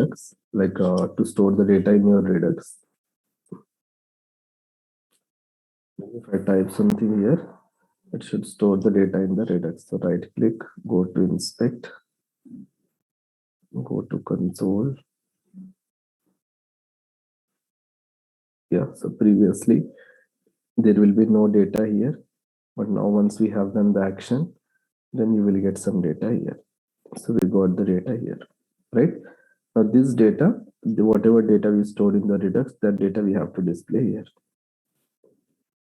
Redux, like to store the data in your Redux. If I type something here, it should store the data in the Redux. So right click, go to inspect, go to console. Yeah, so previously there will be no data here, but now once we have done the action, then you will get some data here. So we got the data here, right? Now this data, whatever data we stored in the Redux, that data we have to display here.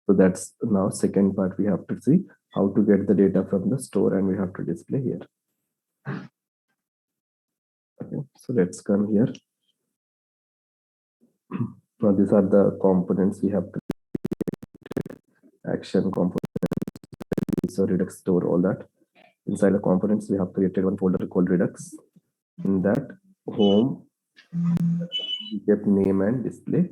So that's now second part. We have to see how to get the data from the store, and we have to display here. Okay, so let's come here. Now these are the components we have created: action components, so Redux store, all that. Inside the components, we have created one folder called Redux. In that, home, we kept name and display.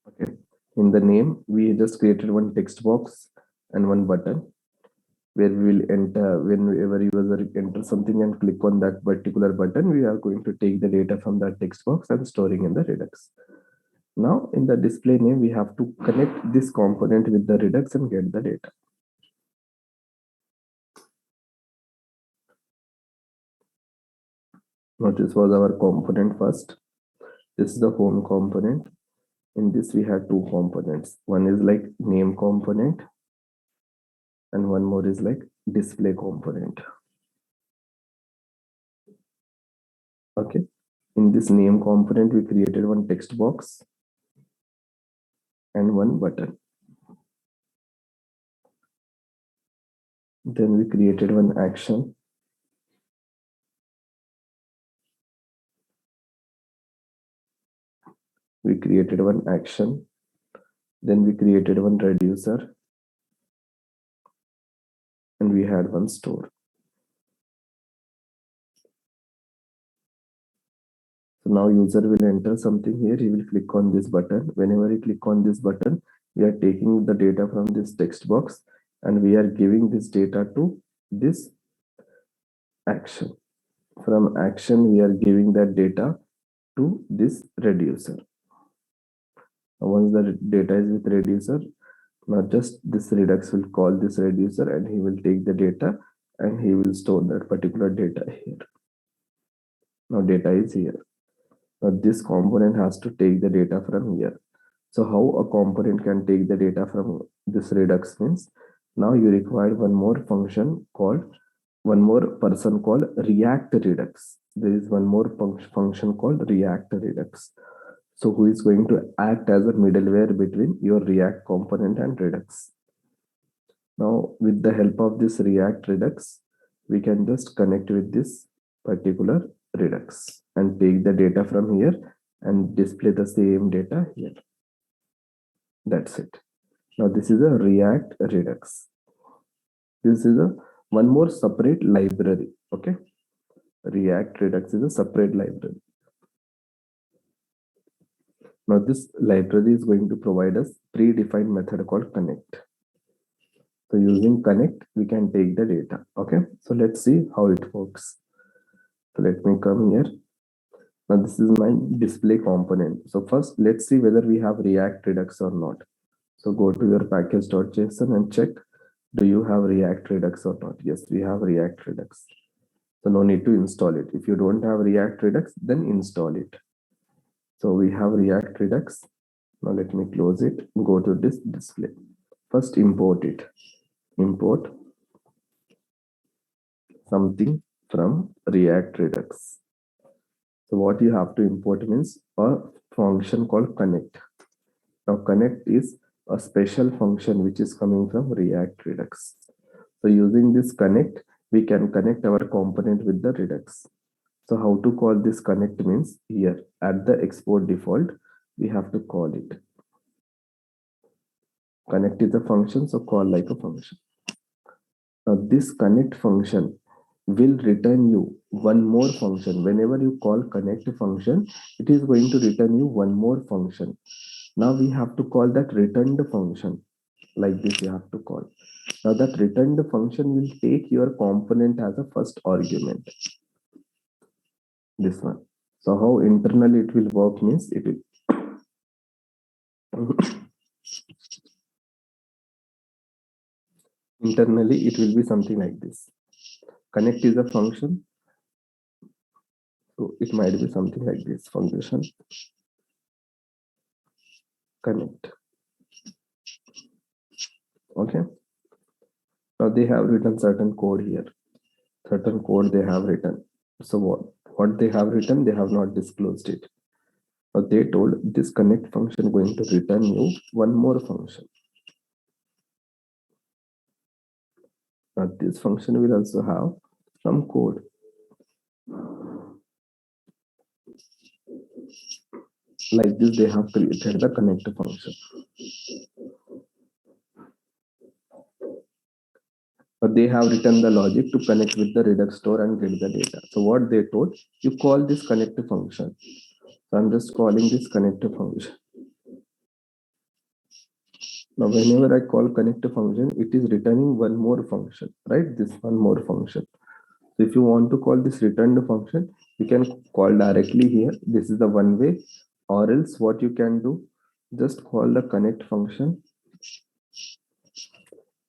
Okay, in the name, we just created one text box and one button where we will enter. Whenever user enter something and click on that particular button, we are going to take the data from that text box and storing in the Redux. Now in the display name, we have to connect this component with the Redux and get the data. Now this was our component first. This is the home component. In this we have two components. One is like name component and one more is like display component. Okay, in this name component we created one text box and one button. Then we created one action. We created one action. Then we created one reducer and we had one store. So now user will enter something here. He will click on this button. Whenever he click on this button, we are taking the data from this text box and we are giving this data to this action. From action, we are giving that data to this reducer. Once the data is with reducer, now just this Redux will call this reducer and he will take the data and he will store that particular data here. Now data is here. Now this component has to take the data from here. So how a component can take the data from this Redux means, now you require one more function called, one more person called React Redux. There is one more function called React Redux. So who is going to act as a middleware between your React component and Redux. Now with the help of this React Redux, we can just connect with this particular Redux and take the data from here and display the same data here. That's it. Now this is a React Redux. This is a one more separate library. Okay, React Redux is a separate library. Now this library is going to provide us predefined method called connect. So using connect, we can take the data. Okay, so let's see how it works. So let me come here. Now this is my display component. So first let's see whether we have React Redux or not. So go to your package.json and check, do you have React Redux or not? Yes, we have React Redux. So no need to install it. If you don't have React Redux, then install it. So we have React Redux. Now let me close it. Go to this display. First import it. Import something from React Redux. So what you have to import means a function called connect. Now connect is a special function which is coming from React Redux. So using this connect, we can connect our component with the Redux. So how to call this connect means, here at the export default, we have to call it. Connect is a function, so call like a function. Now this connect function will return you one more function. Whenever you call connect function, it is going to return you one more function. Now we have to call that returned function. Like this you have to call. Now that returned function will take your component as a first argument. This one. So how internally it will work means it will internally it will be something like this. Connect is a function. So it might be something like this function connect. Okay. Now they have written certain code here. Certain code they have written. So what they have written, they have not disclosed it. But they told this connect function going to return you one more function. Now this function will also have some code. Like this, they have created the connect function. But they have written the logic to connect with the Redux store and get the data. So what they told, you call this connect function. So I'm just calling this connect function. Now, whenever I call connect function, it is returning one more function, right? This one more function. So if you want to call this returned function, you can call directly here. This is the one way, or else what you can do, just call the connect function.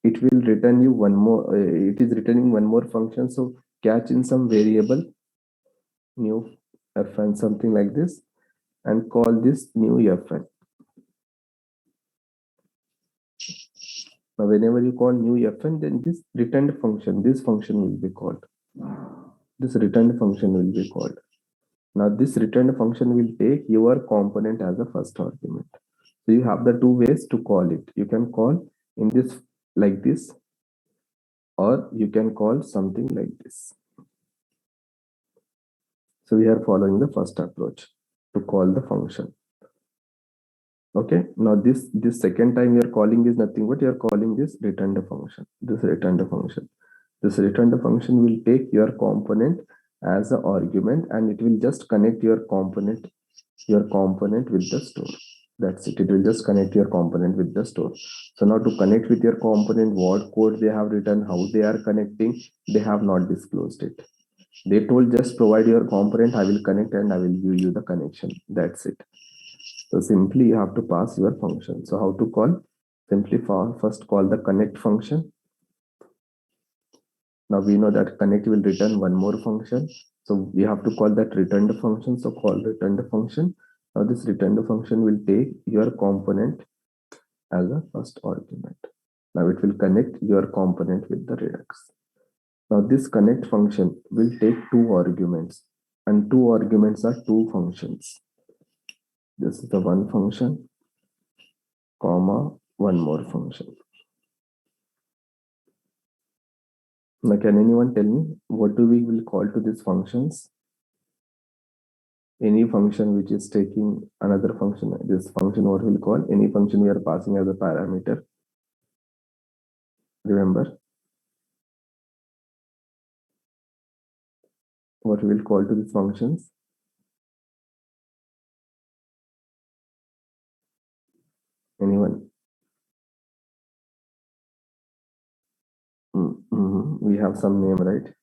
It will return you one more. It is returning one more function. So catch in some variable, new fn, something like this, and call this new fn. Now, whenever you call new fn, then this returned function, this function will be called. This returned function will be called. Now, this returned function will take your component as a first argument. So you have the two ways to call it. You can call in this like this, or you can call something like this. So we are following the first approach to call the function. Okay. Now this second time you are calling is nothing but you are calling this returned function. This returned function. This returned function will take your component as an argument, and it will just connect your component with the store. That's it. It will just connect your component with the store. So now to connect with your component, what code they have written, how they are connecting, they have not disclosed it. They told just provide your component, I will connect and I will give you the connection. That's it. So simply you have to pass your function. So how to call? Simply first call the connect function. Now we know that connect will return one more function. So we have to call that returned function. So call returned function. Now this returned function will take your component as a first argument. Now it will connect your component with the Redux. Now this connect function will take two arguments, and two arguments are two functions. This is the one function, comma, one more function. Now can anyone tell me what do we will call to these functions? Any function which is taking another function, this function what we'll call, any function we are passing as a parameter. Remember what we will call to these functions? Anyone? We have some name, right?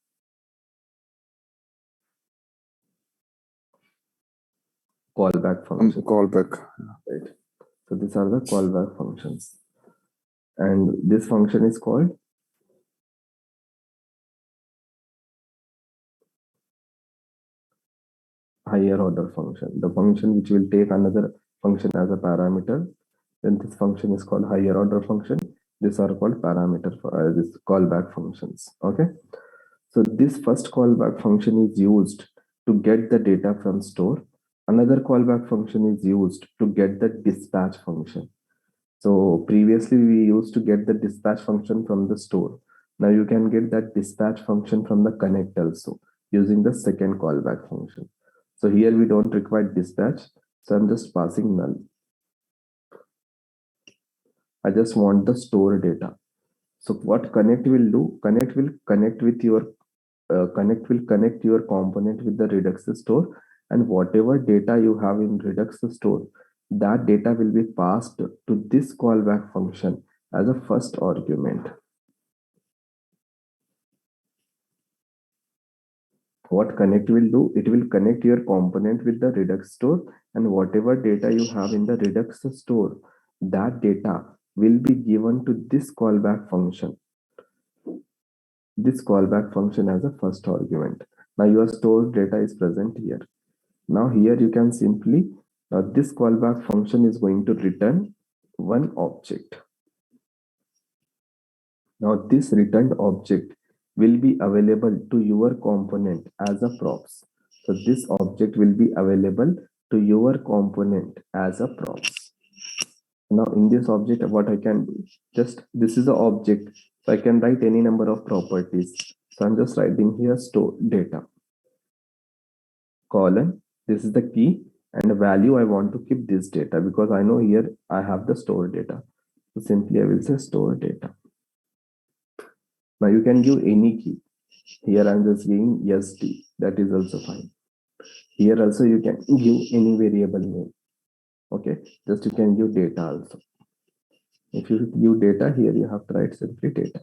Callback function. Callback. Right. So these are the callback functions. And this function is called higher order function. The function which will take another function as a parameter, then this function is called higher order function. These are called parameter for this callback functions. Okay. So this first callback function is used to get the data from store. Another callback function is used to get the dispatch function. So previously we used to get the dispatch function from the store. Now you can get that dispatch function from the connect also using the second callback function. So here we don't require dispatch. So I'm just passing null. I just want the store data. So what connect will do? Connect will connect your component with the Redux store, and whatever data you have in Redux store, that data will be passed to this callback function as a first argument. What connect will do, it will connect your component with the Redux store, and whatever data you have in the Redux store, that data will be given to this callback function. This callback function as a first argument. Now your stored data is present here. Now here you can simply, this callback function is going to return one object. Now this returned object will be available to your component as a props. So this object will be available to your component as a props. Now in this object, what I can do, just this is the object. So I can write any number of properties. So I'm just writing here store data colon. This is the key and value I want to keep this data because I know here I have the store data. So simply I will say store data. Now you can give any key. Here I'm just giving SD. That is also fine. Here also you can give any variable name. Okay, just you can give data also. If you give data here, you have to write simply data.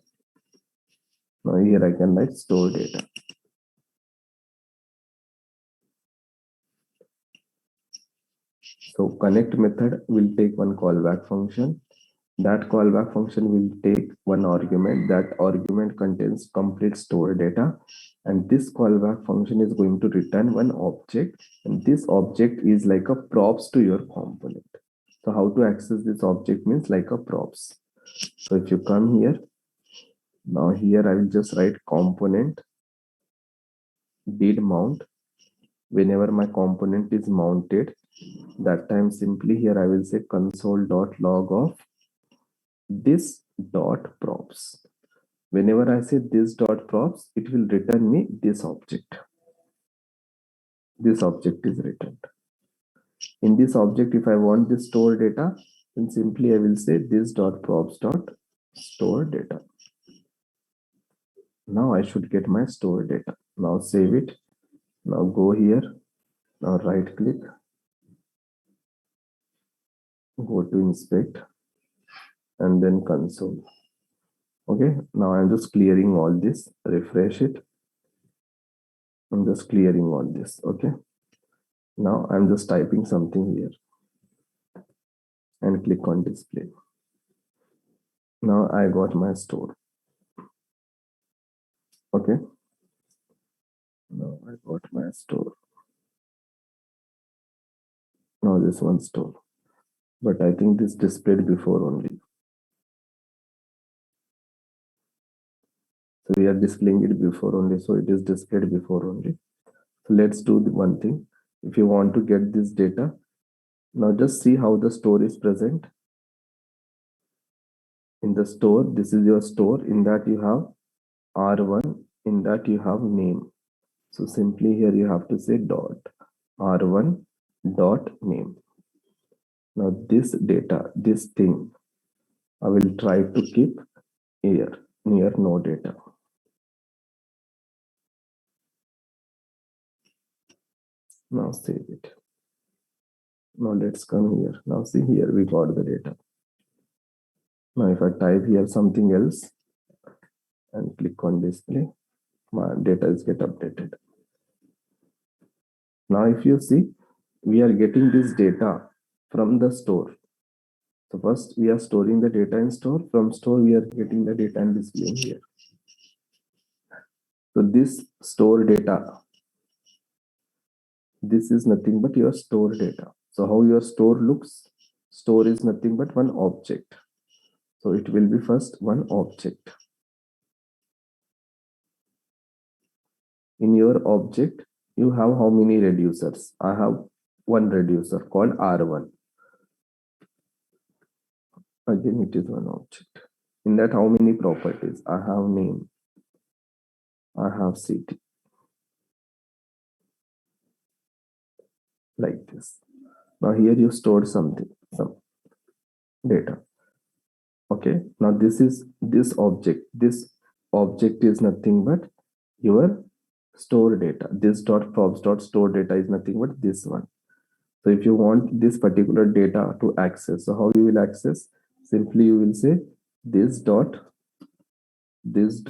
Now here I can write store data. So connect method will take one callback function. That callback function will take one argument. That argument contains complete store data. And this callback function is going to return one object. And this object is like a props to your component. So how to access this object means like a props. So if you come here, now here I will just write component did mount. Whenever my component is mounted, that time simply here I will say console.log of this dot props. Whenever I say this dot props, it will return me this object. This object is returned. In this object, if I want this store data, then simply I will say this dot props dot store data. Now I should get my store data. Now save it. Now go here. Now right click. Go to inspect and then console. Okay, now I'm just clearing all this. Refresh it. I'm just clearing all this. Okay. Now I'm just typing something here and click on display. Now I got my store. Okay. Now I got my store. Now this one store. But I think this displayed before only. So we are displaying it before only. So it is displayed before only. So let's do the one thing. If you want to get this data, now just see how the store is present. In the store, this is your store. In that you have R1. In that you have name. So simply here you have to say dot R1 dot name. Now this data, this thing, I will try to keep here near no data. Now save it. Now let's come here. Now see here we got the data. Now if I type here something else and click on display, my data is get updated. Now if you see, we are getting this data from the store. So first we are storing the data in store. From store we are getting the data and displaying here. So this store data, this is nothing but your store data. So how your store looks, store is nothing but one object. So it will be first one object. In your object, you have how many reducers? I have one reducer called R1. Again, it is one object. In that, how many properties? I have name. I have city. Like this. Now here you stored something, some data. Okay. Now this is this object. This object is nothing but your store data. This dot props dot store data is nothing but this one. So if you want this particular data to access, so how you will access? Simply you will say this dot this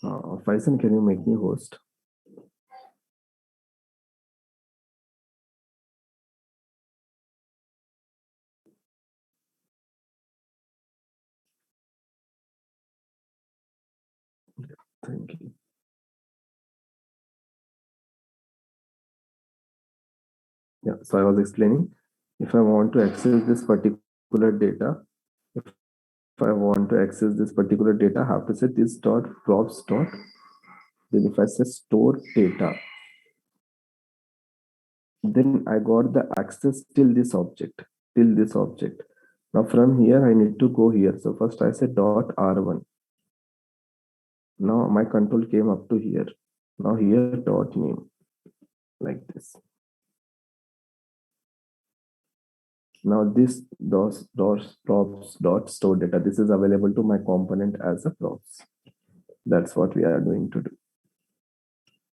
Faisal, can you make me host? Thank you. Yeah, so I was explaining, if I want to access this particular data, if I want to access this particular data, I have to set this dot props dot. Then if I say store data, then I got the access till this object, till this object. Now from here, I need to go here. So first I say dot R1. Now my control came up to here. Now here dot name, like this. Now this dot props dot store data, this is available to my component as a props. That's what we are going to do.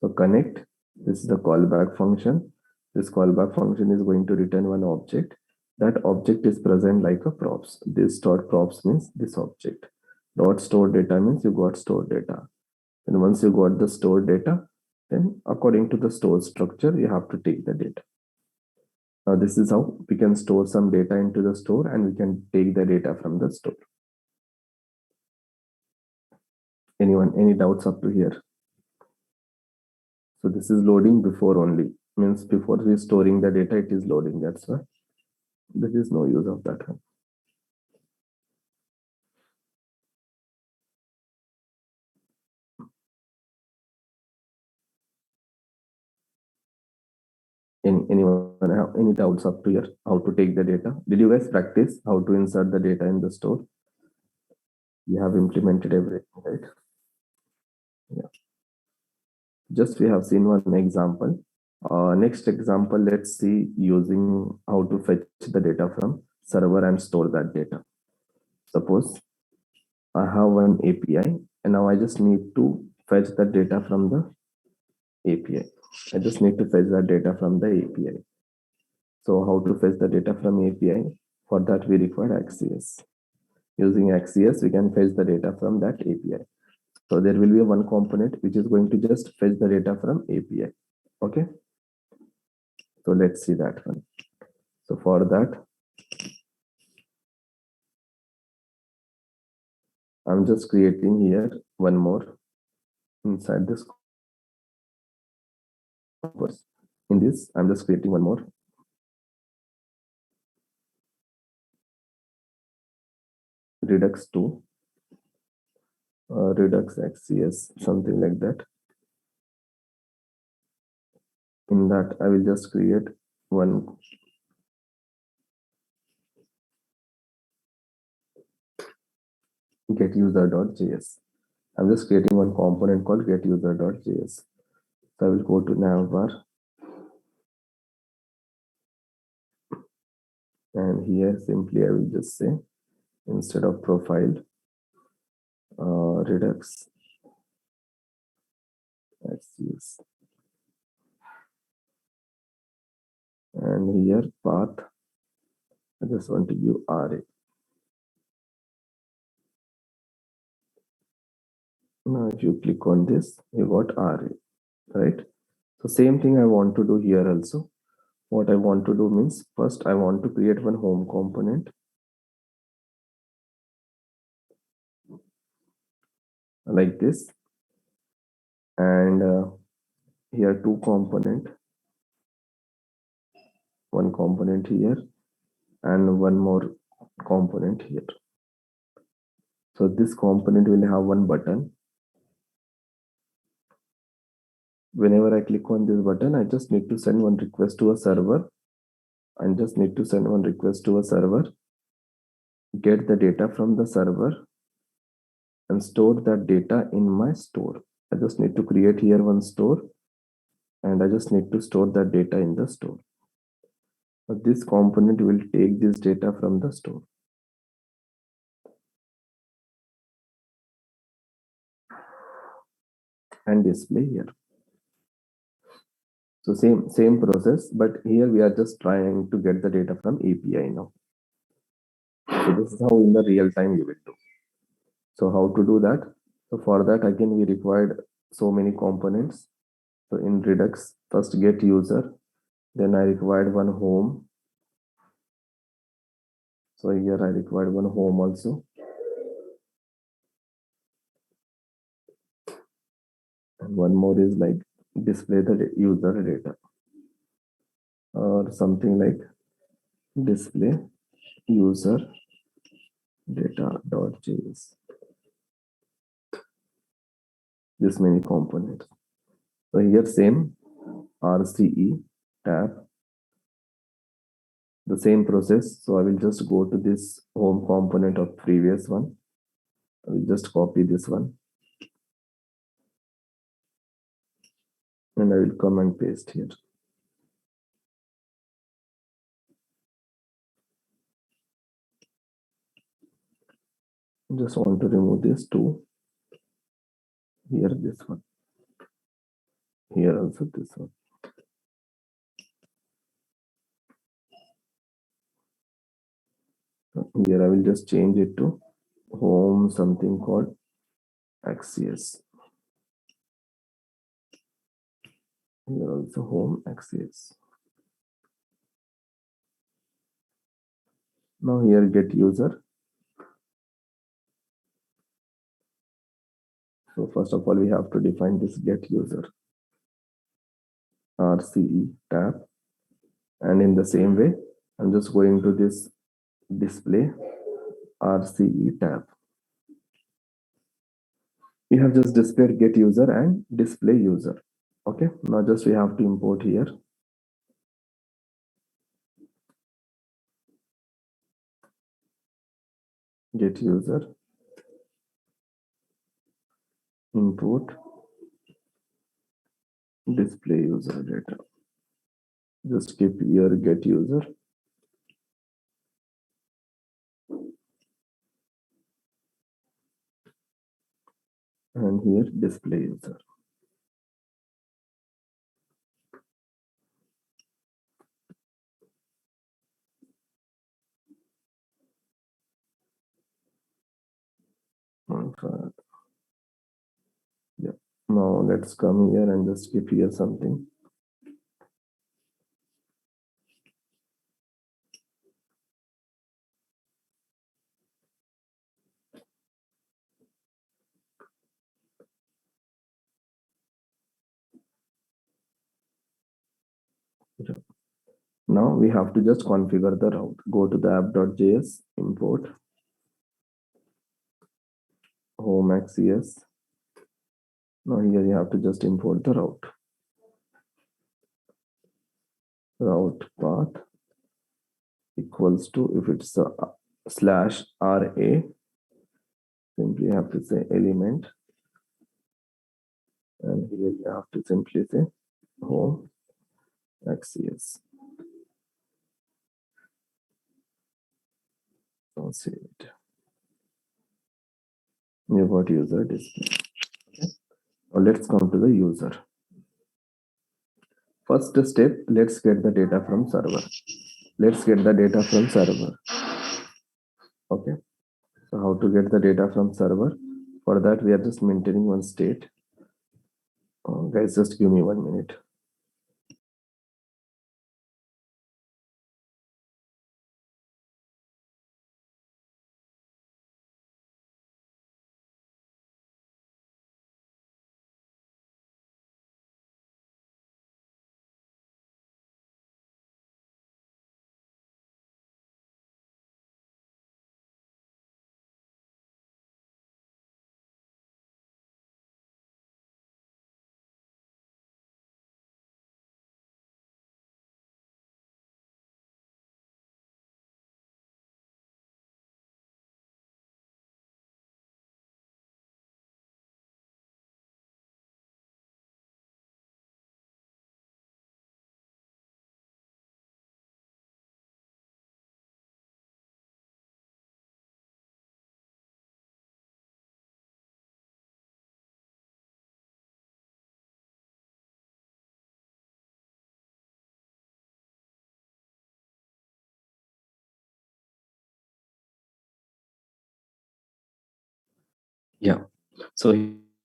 So connect, this is the callback function. This callback function is going to return one object. That object is present like a props. This dot props means this object. Dot store data means you got stored data. And once you got the stored data, then according to the store structure, you have to take the data. Now this is how we can store some data into the store and we can take the data from the store. Anyone, any doubts up to here? So this is loading before only, means before we storing the data, it is loading. That's why there is no use of that one. Anyone have any doubts up to here? How to take the data? Did you guys practice how to insert the data in the store? You have implemented everything, right? Yeah. Just we have seen one example. Next example, let's see using how to fetch the data from server and store that data. Suppose I have one API and now I just need to fetch the data from the API. I just need to fetch that data from the API. So how to fetch the data from API? For that, we require Axios. Using Axios, we can fetch the data from that API. So there will be one component which is going to just fetch the data from API. Okay. So let's see that one. So for that, I'm just creating here one more inside this. In this, I'm just creating one more. Redux 2, Redux Axios, something like that. In that, I will just create one getuser.js. I'm just creating one component called getuser.js. So I will go to navbar and here simply I will just say instead of profile, Redux Axios, and here path, I just want to give RA. Now if you click on this, you got RA, right? So same thing I want to do here also. What I want to do means, first I want to create one home component like this, and here two component, one component here and one more component here. So this component will have one button. Whenever I click on this button, I just need to send one request to a server, and just need to send one request to a server, get the data from the server and store that data in my store. I just need to create here one store, and I just need to store that data in the store. So this component will take this data from the store and display here. So same process, but here we are just trying to get the data from API now. So this is how in the real time you will do. So how to do that? So for that, again, we required so many components. So in Redux, first get user, then I required one home. So here I required one home also. And one more is like display the user data, or something like display user data.js. This many components. So here same RCE tab, the same process. So I will just go to this home component of previous one. I will just copy this one, and I will come and paste here. Just want to remove this two. Here this one. Here also this one. Here I will just change it to home something called Axios. Here also home Axios. Now here get user. So first of all, we have to define this get user RCE tab, and in the same way, I'm just going to this display RCE tab. We have just displayed get user and display user. Okay, now just we have to import here. Get user, import display user data. Just keep here get user, and here display user. Yeah. Now let's come here and just keep here something. Yeah. Now we have to just configure the route. Go to the app.js, import home Axios. Now here you have to just import the route. Route path equals to, if it's a slash RA, simply have to say element, and here you have to simply say home Axios. I'll save it. You got user display. Okay. Now let's come to the user. First step, let's get the data from server. Let's get the data from server. Okay. So how to get the data from server? For that, we are just maintaining one state. Guys, just give me 1 minute. Yeah. So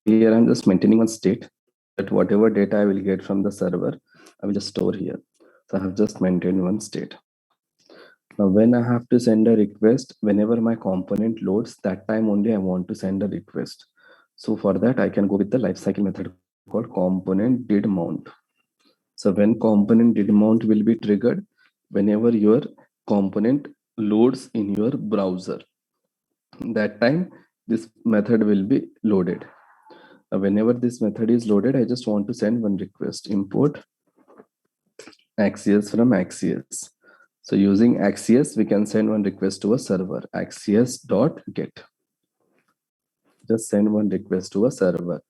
here I'm just maintaining one state that whatever data I will get from the server, I will just store here. So I have just maintained one state. Now, when I have to send a request, whenever my component loads, that time only I want to send a request. So for that, I can go with the lifecycle method called component did mount. So when component did mount will be triggered whenever your component loads in your browser. That time, this method will be loaded. Whenever this method is loaded, I just want to send one request, import Axios from Axios. So using Axios, we can send one request to a server, axios.get. Just send one request to a server.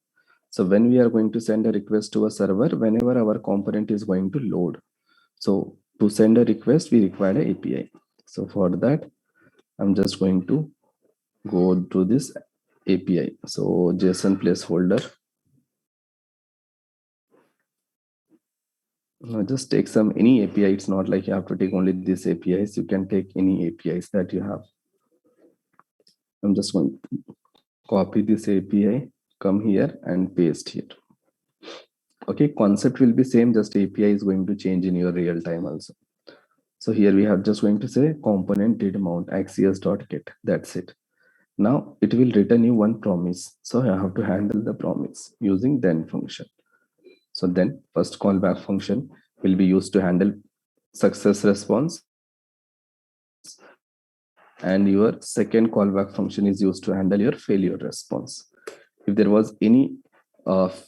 So when we are going to send a request to a server, whenever our component is going to load. So to send a request, we require an API. So for that, I'm just going to go to this API. So JSON placeholder. Now just take some any API. It's not like you have to take only these APIs. You can take any APIs that you have. I'm just going to copy this API, come here and paste here. Okay, concept will be same, just API is going to change in your real time also. So here we have just going to say component did mount axios.get. That's it. Now it will return you one promise. So I have to handle the promise using then function. So then first callback function will be used to handle success response, and your second callback function is used to handle your failure response. If there was any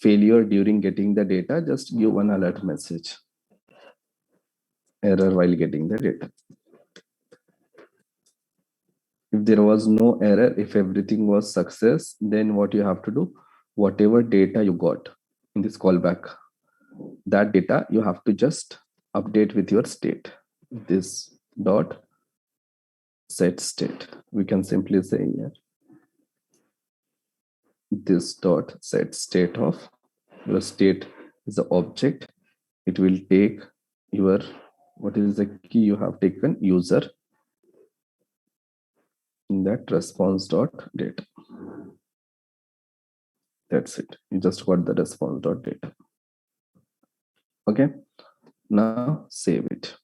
failure during getting the data, just give one alert message, error while getting the data. If there was no error, if everything was success, then what you have to do, whatever data you got in this callback, that data you have to just update with your state, this dot set state. We can simply say here, this dot set state of your state is the object. It will take your, what is the key you have taken, user, in that response dot data. That's it. You just got the response dot data. Okay. Now save it.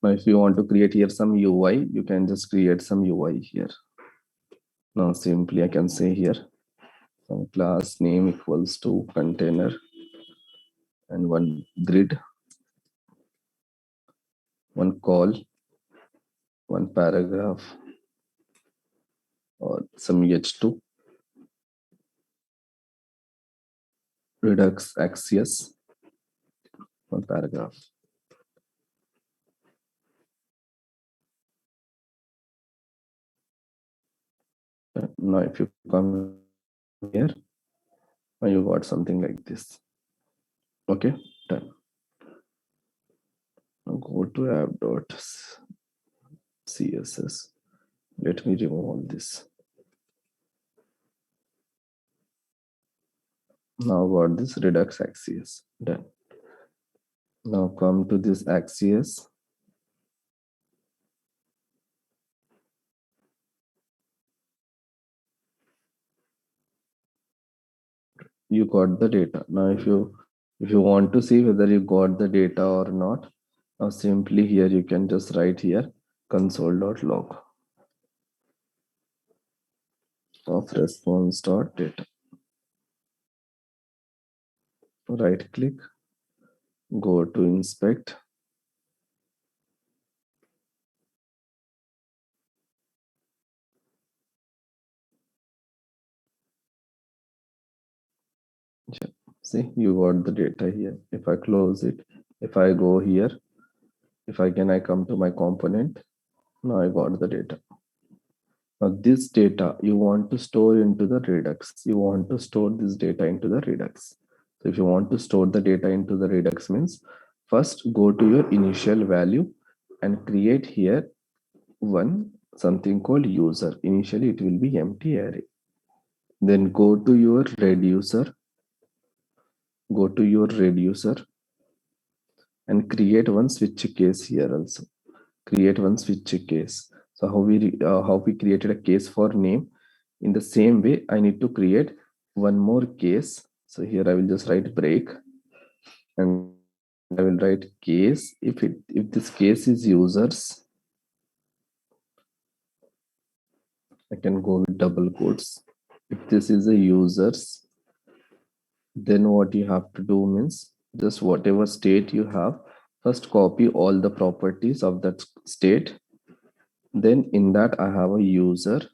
Now if you want to create here some UI, you can just create some UI here. Now simply I can say here some class name equals to container and one grid, one call, one paragraph, or some h2, redux axios, one paragraph. Now if you come here, now you got something like this. Okay, done. Now go to app.css. Let me remove all this. Now got this Redux Axios done. Now come to this Axios. You got the data. Now if you want to see whether you got the data or not, now simply here you can just write here console.log of response.data. Right click, go to inspect. See, you got the data here. If I close it, if I go here, if I come to my component. Now I got the data. Now this data you want to store into the Redux. You want to store this data into the Redux. So if you want to store the data into the Redux means first go to your initial value and create here something called user. Initially it will be empty array. Then go to your reducer. Go to your reducer and create one switch case here also. Create one switch case. So how we created a case for name, in the same way I need to create one more case. So here I will just write break and I will write case. If this case is users, I can go with double quotes. If this is a users, then what you have to do means just whatever state you have, first copy all the properties of that state. Then in that I have a users,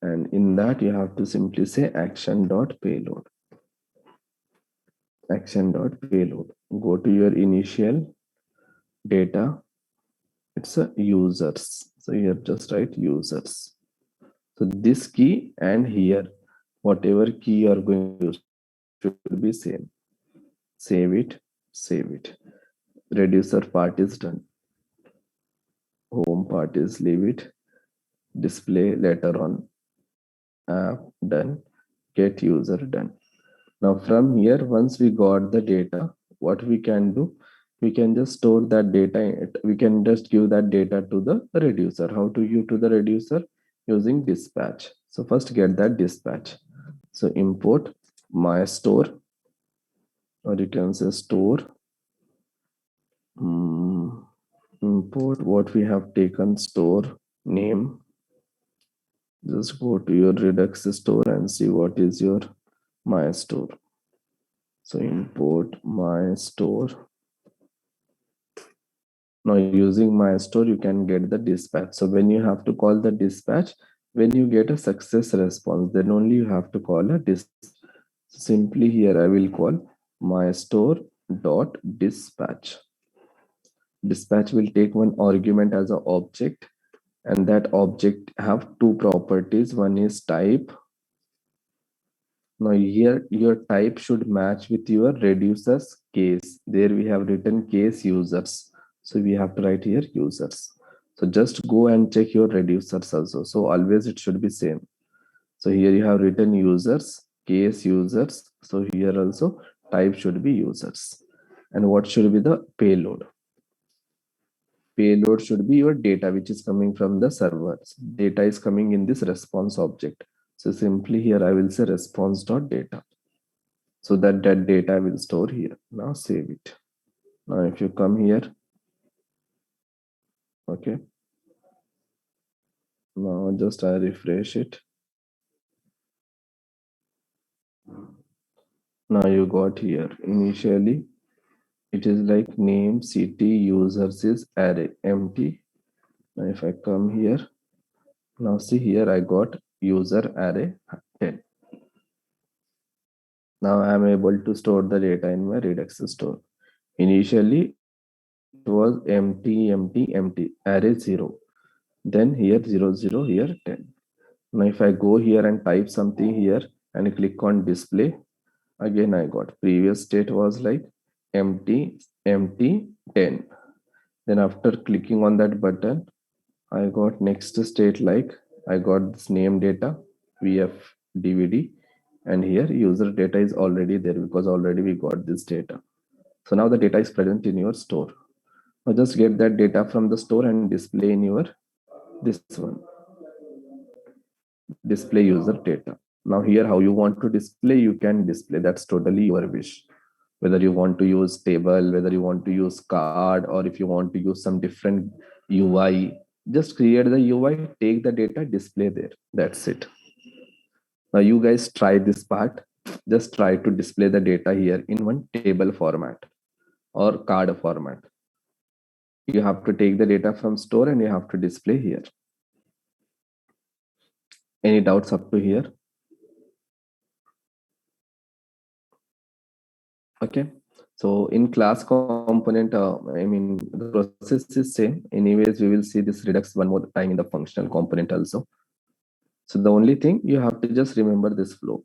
and in that you have to simply say action.payload. Action.payload. Go to your initial data. It's a users. So here just write users. So this key and here whatever key you are going to use should be same. Save it. Save it. Reducer part is done. Home part is leave it. Display later on. App done. Get user done. Now from here, once we got the data, what we can do, we can just store that data. We can just give that data to the reducer. How to give to the reducer? Using dispatch. So first get that dispatch. So import my store, or you can say store. Import what we have taken, store name. Just go to your Redux store and see what is your my store. So import my store. Now using my store, you can get the dispatch. So when you have to call the dispatch, when you get a success response, then only you have to call a dispatch. Simply here I will call my store dot dispatch. Dispatch will take one argument as an object, and that object have two properties. One is type. Now here your type should match with your reducer's case. There we have written case users. So we have to write here users. So just go and check your reducers also. So always it should be same. So here you have written users, case users. So here also type should be users. And what should be the payload? Payload should be your data which is coming from the server. Data is coming in this response object. So simply here I will say response.data. So that data will store here. Now save it. Now if you come here, okay, now just I refresh it. Now you got here initially it is like name, city, users is array empty. Now if I come here, now see here I got user array 10. Now I am able to store the data in my Redux store. Initially it was empty, array 0. Then here 0, 0, here 10. Now if I go here and type something here and click on display, again I got previous state was like empty 10. Then after clicking on that button, I got next state like I got this name data, VF DVD, And here user data is already there because already we got this data. So now the data is present in your store. Now just get that data from the store and display in your this one, display user data. Now here how you want to display, you can display, that's totally your wish. Whether you want to use table, whether you want to use card, or if you want to use some different UI, just create the UI, take the data, display there. That's it. Now you guys try this part. Just try to display the data here in one table format or card format. You have to take the data from store and you have to display here. Any doubts up to here? Okay. So in class component, I mean, the process is same. Anyways, we will see this Redux one more time in the functional component also. So the only thing you have to just remember this flow.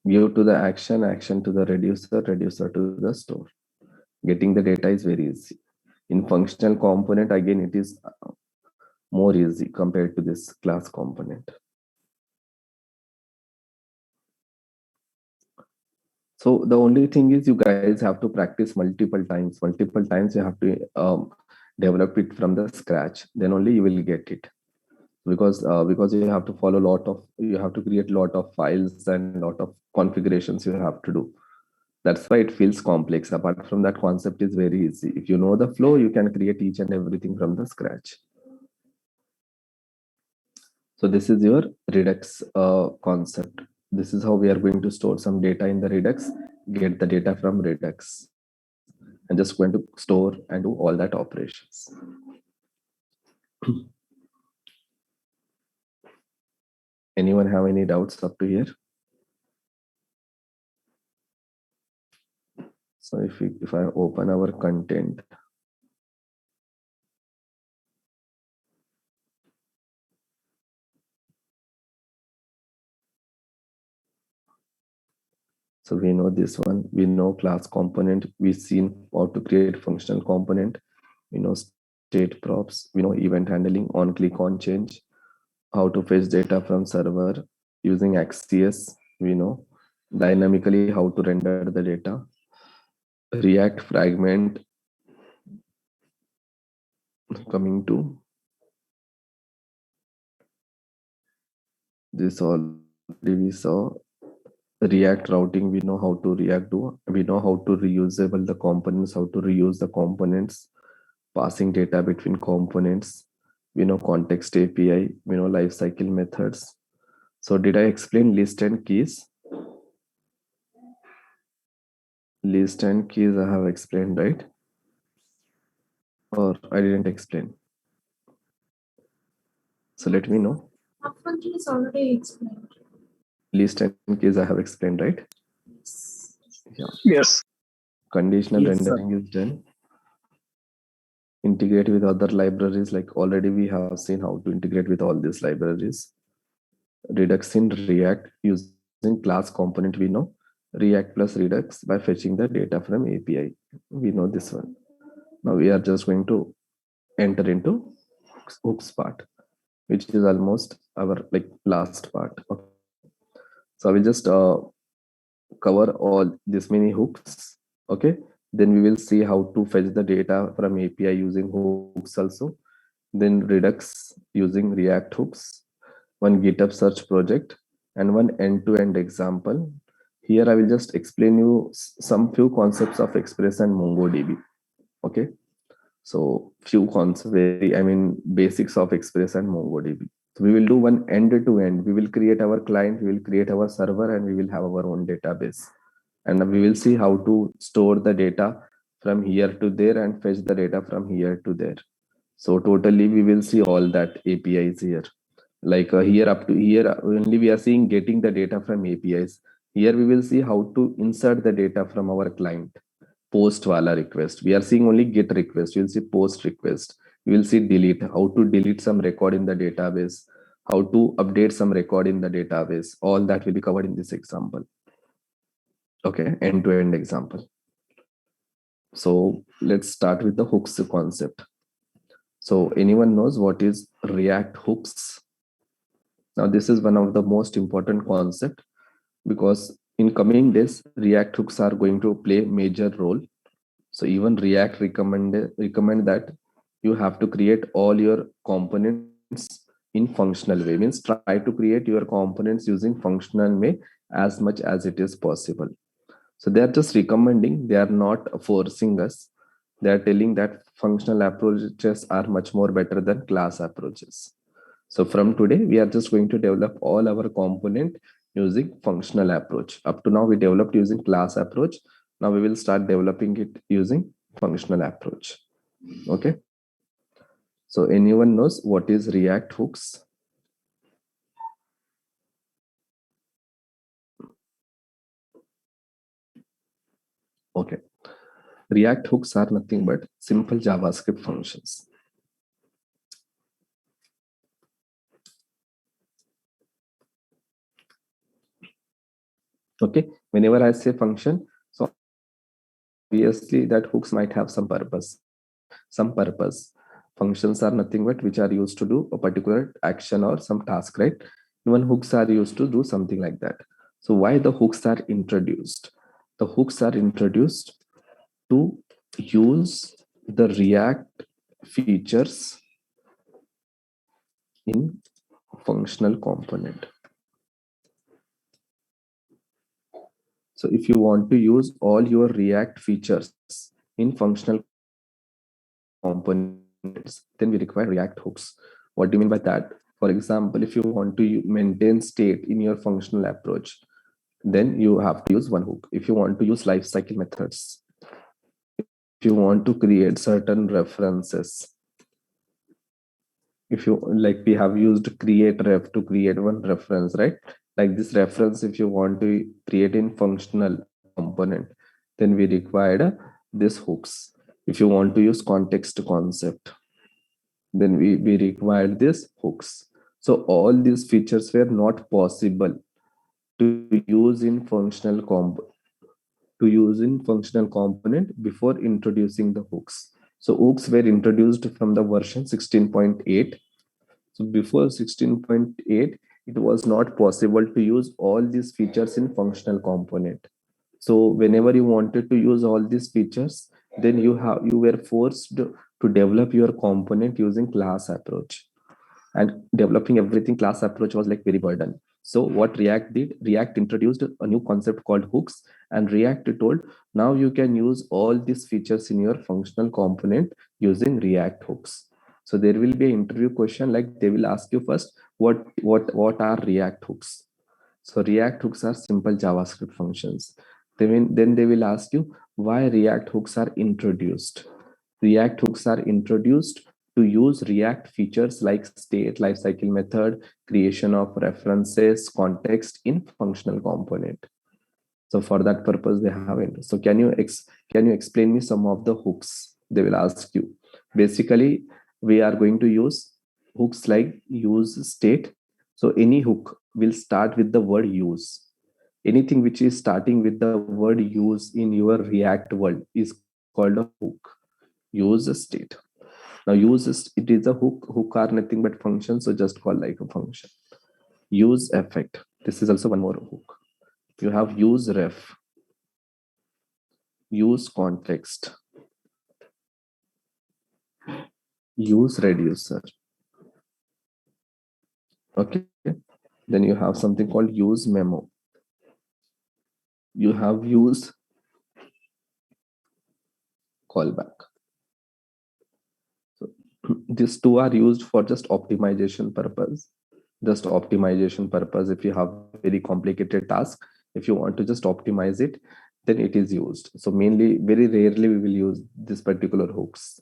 Give to the action, action to the reducer, reducer to the store. Getting the data is very easy. In functional component, again, it is more easy compared to this class component. So the only thing is you guys have to practice multiple times. Multiple times you have to develop it from the scratch. Then only you will get it. Because you have to follow you have to create a lot of files and lot of configurations you have to do. That's why it feels complex. Apart from that, concept is very easy. If you know the flow, you can create each and everything from the scratch. So this is your Redux concept. This is how we are going to store some data in the Redux, get the data from Redux, and just going to store and do all that operations. Anyone have any doubts up to here? So if I open our content, so we know this one, we know class component, we've seen how to create functional component, we know state props, we know event handling, on click on change, how to fetch data from server using Axios, we know dynamically how to render the data, React fragment, coming to this already we saw. React routing, we know how to react to, we know how to reusable the components, how to reuse the components, passing data between components, we know context API, we know lifecycle methods. So did I explain list and keys? List and keys I have explained, right? Or I didn't explain? So let me know. Function is already explained. List and keys I have explained, right? Yes. Yeah. Yes. Conditional Yes, sir. rendering is done. Integrate with other libraries, like already we have seen how to integrate with all these libraries. Redux in React using class component, we know React plus Redux by fetching the data from API. We know this one. Now we are just going to enter into hooks part, which is almost our like last part. Okay. So I will just cover all this many hooks. Okay. Then we will see how to fetch the data from API using hooks also. Then Redux using React hooks, one GitHub search project, and one end-to-end example. Here I will just explain you some few concepts of Express and MongoDB. Okay. So few concepts, I mean basics of Express and MongoDB. So we will do one end-to-end. We will create our client, we will create our server, and we will have our own database. And we will see how to store the data from here to there and fetch the data from here to there. So totally we will see all that APIs here. Like here up to here only we are seeing getting the data from APIs. Here we will see how to insert the data from our client. Post wala request. We are seeing only get request. You will see post request. You will see delete. How to delete some record in the database. How to update some record in the database. All that will be covered in this example. Okay, end-to-end example. So let's start with the hooks concept. So anyone knows what is React hooks? Now this is one of the most important concept. because in coming days, React hooks are going to play major role. So even React recommend that you have to create all your components in functional way. Means try to create your components using functional way as much as it is possible. So they are just recommending, they are not forcing us. They are telling that functional approaches are much more better than class approaches. So from today, we are just going to develop all our component using functional approach. Up to now, we developed using class approach. Now we will start developing it using functional approach. Okay. So anyone knows what is React hooks? Okay. React hooks are nothing but simple JavaScript functions. Okay. Whenever I say function, so obviously that hooks might have some purpose. Functions are nothing but which are used to do a particular action or some task, right? Even hooks are used to do something like that. So why the hooks are introduced? The hooks are introduced to use the React features in functional component. So if you want to use all your React features in functional components, then we require React hooks. What do you mean by that? For example, if you want to maintain state in your functional approach, then you have to use one hook. If you want to use lifecycle methods, if you want to create certain references, if you like, we have used create ref to create one reference, right? Like this reference, if you want to create in functional component, then we required this hooks. If you want to use context concept, then we required this hooks. So all these features were not possible to use in functional component before introducing the hooks. So hooks were introduced from the version 16.8. So before 16.8, it was not possible to use all these features in functional component. So whenever you wanted to use all these features, then you were forced to develop your component using class approach. And developing everything class approach was like very burden. So what React did, React introduced a new concept called hooks, and React told, now you can use all these features in your functional component using React hooks. So there will be an interview question, like they will ask you first, what are React hooks? So React hooks are simple JavaScript functions. Then they will ask you why React hooks are introduced. React hooks are introduced to use React features like state, lifecycle method, creation of references, context in functional component. So for that purpose, they have it. So can you explain me some of the hooks? They will ask you. Basically, we are going to use hooks like use state. So any hook will start with the word use. Anything which is starting with the word use in your React world is called a hook. Use state. Now it is a hook are nothing but function, so just call like a function. Use effect, this is also one more hook. You have use ref, use context, use reducer. Okay, then you have something called use memo. You have use callback. So these two are used for just optimization purpose. Just optimization purpose. If you have very complicated task, if you want to just optimize it, then it is used. So mainly, very rarely we will use this particular hooks.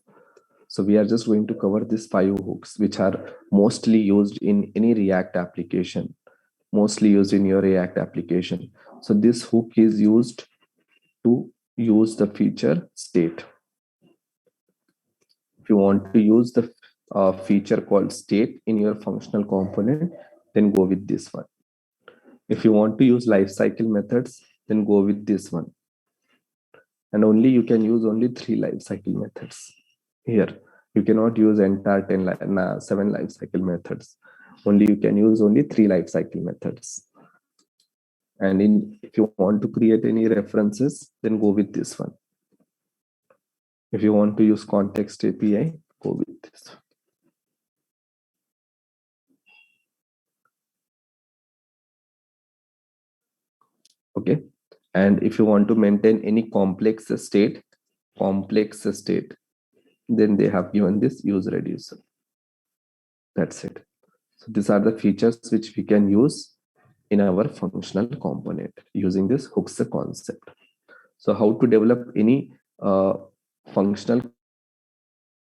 So we are just going to cover these 5 hooks, which are mostly used in any React application, mostly used in your React application. So this hook is used to use the feature state. If you want to use the feature called state in your functional component, then go with this one. If you want to use lifecycle methods, then go with this one. And only you can use only 3 lifecycle methods here. You cannot use entire 7 lifecycle methods. Only you can use only 3 lifecycle methods. And if you want to create any references, then go with this one. If you want to use context API, go with this. Okay. And if you want to maintain any complex state, then they have given this use reducer. That's it. So these are the features which we can use in our functional component using this hooks concept. So how to develop any functional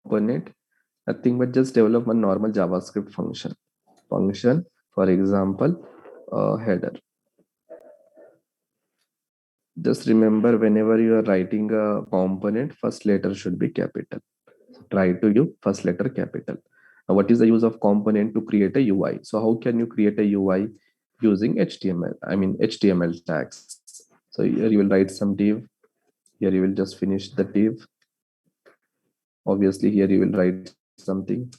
component? Nothing but just develop one normal JavaScript function. For example, header. Just remember, whenever you are writing a component, first letter should be capital. Try to use first letter capital. Now, what is the use of component to create a UI? So how can you create a UI using HTML? I mean HTML tags. So here you will write some div. Here you will just finish the div. Obviously here you will write something.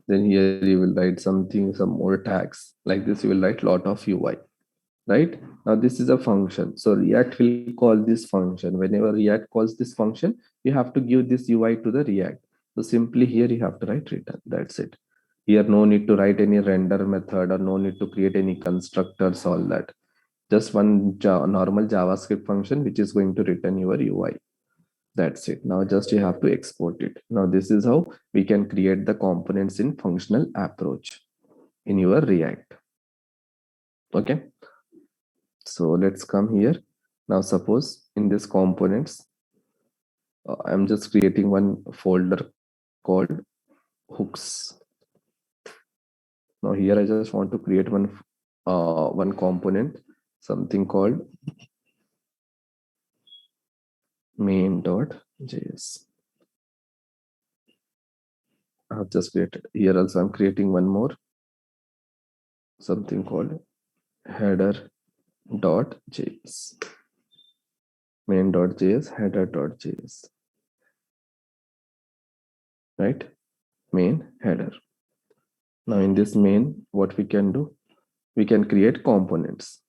Then here you will write something, some more tags. Like this, you will write lot of UI. Right now, this is a function. So React will call this function. Whenever React calls this function, you have to give this UI to the React. So simply here you have to write return. That's it. Here no need to write any render method or no need to create any constructors, all that. Just one normal JavaScript function which is going to return your UI. That's it. Now just you have to export it. Now this is how we can create the components in functional approach in your React. Okay. So let's come here. Now suppose in this components, I'm just creating one folder called hooks. Now here I just want to create one component, something called main.js. I have just created. Here also I'm creating one more, something called header.js. Main.js, header.js. Right? Main header. Now in this main, what we can do? We can create components.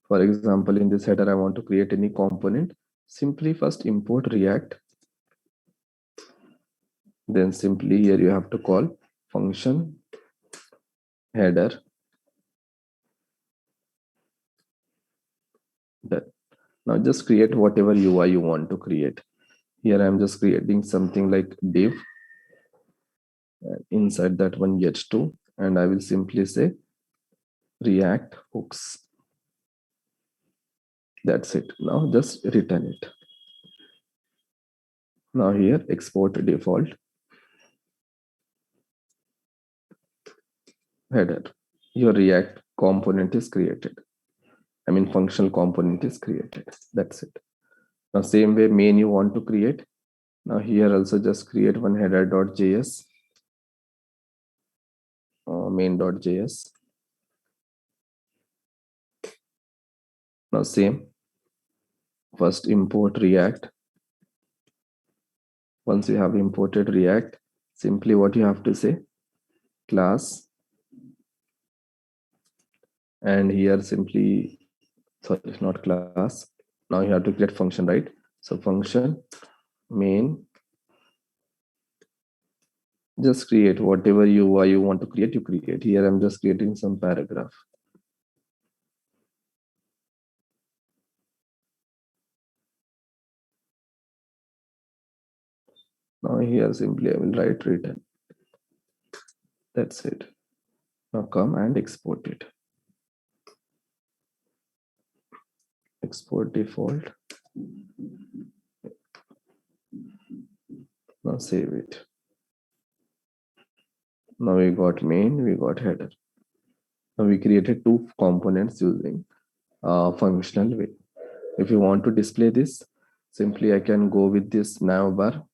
For example, in this header, I want to create any component. Simply first import React. Then simply here you have to call function header. Done. Now just create whatever UI you want to create. Here I'm just creating something like div. And inside that one h2, and I will simply say React hooks. That's it. Now just return it. Now here export default header. Your React component is created. I mean functional component is created. That's it. Now same way main you want to create. Now here also just create one header.js, main.js. Now same, first import React. Once you have imported React, simply what you have to say, class, and here simply, sorry, it's not class. Now you have to create function, right? So function main, just create whatever UI you want to create, you create. Here I'm just creating some paragraph. Now here simply I will write return. That's it. Now come and export it. Export default. Now save it. Now we got main, we got header. Now we created two components using functional way. If you want to display this, simply I can go with this navbar.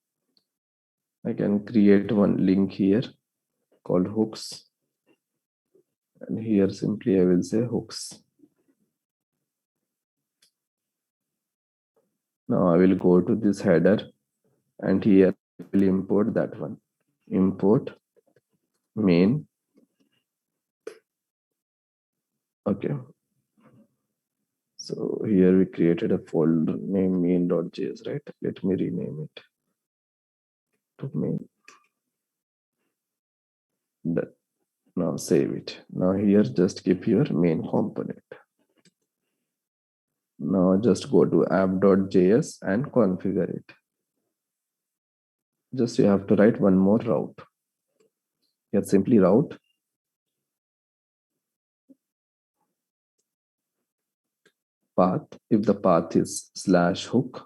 I can create one link here called hooks. And here simply I will say hooks. Now I will go to this header and here I will import that one. Import main Okay. So here we created a folder named main.js, right? Let me rename it to main. Done. Now save it. Now here just keep your main component. Now just go to app.js and configure it. Just you have to write one more route. Here simply route path. If the path is /hook,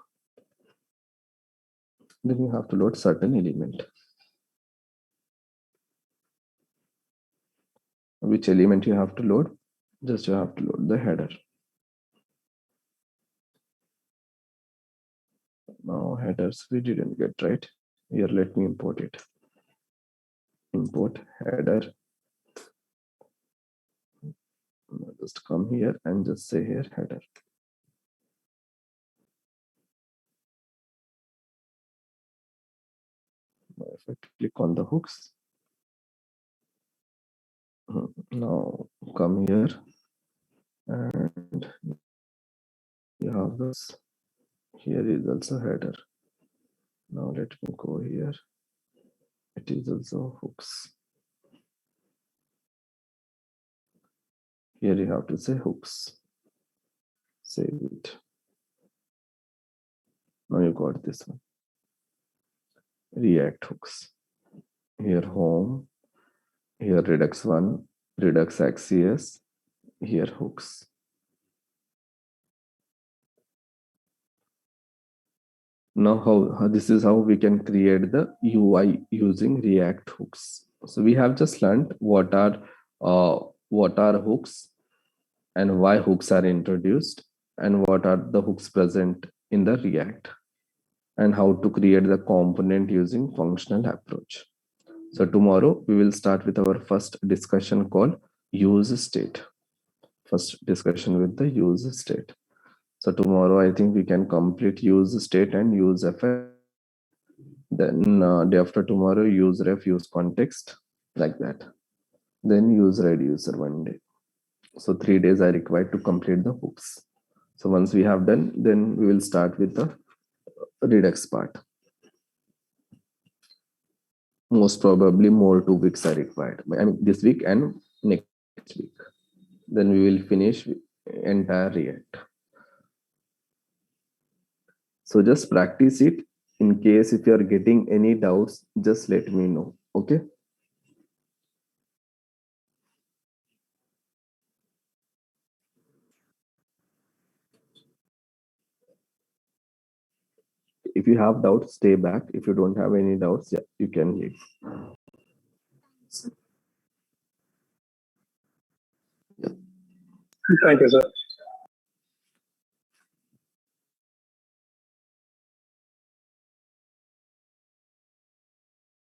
then you have to load certain element. Which element you have to load? Just you have to load the header. Now headers we didn't get, right? Here let me import it. Import header. Just come here and just say here header. Now if I click on the hooks, now come here and you have this. Here is also header. Now let me go here. It is also hooks. Here you have to say hooks. Save it. Now you got this one. React hooks. Here home. Here Redux 1, Redux XCS. Here hooks. Now how this is how we can create the UI using React hooks. So we have just learned what are hooks and why hooks are introduced and what are the hooks present in the React and how to create the component using functional approach. So tomorrow we will start with our first discussion called use state. First discussion with the use state. So tomorrow I think we can complete use state and use effect. Then day after tomorrow use ref, use context, like that. Then use reducer one day. So 3 days I require to complete the hooks. So once we have done, then we will start with the Redux part. Most probably more 2 weeks are required. I mean this week and next week. Then we will finish entire React. So just practice it. In case if you are getting any doubts, just let me know. Okay. If you have doubts, stay back. If you don't have any doubts, yeah, you can leave. So, Thank you, sir.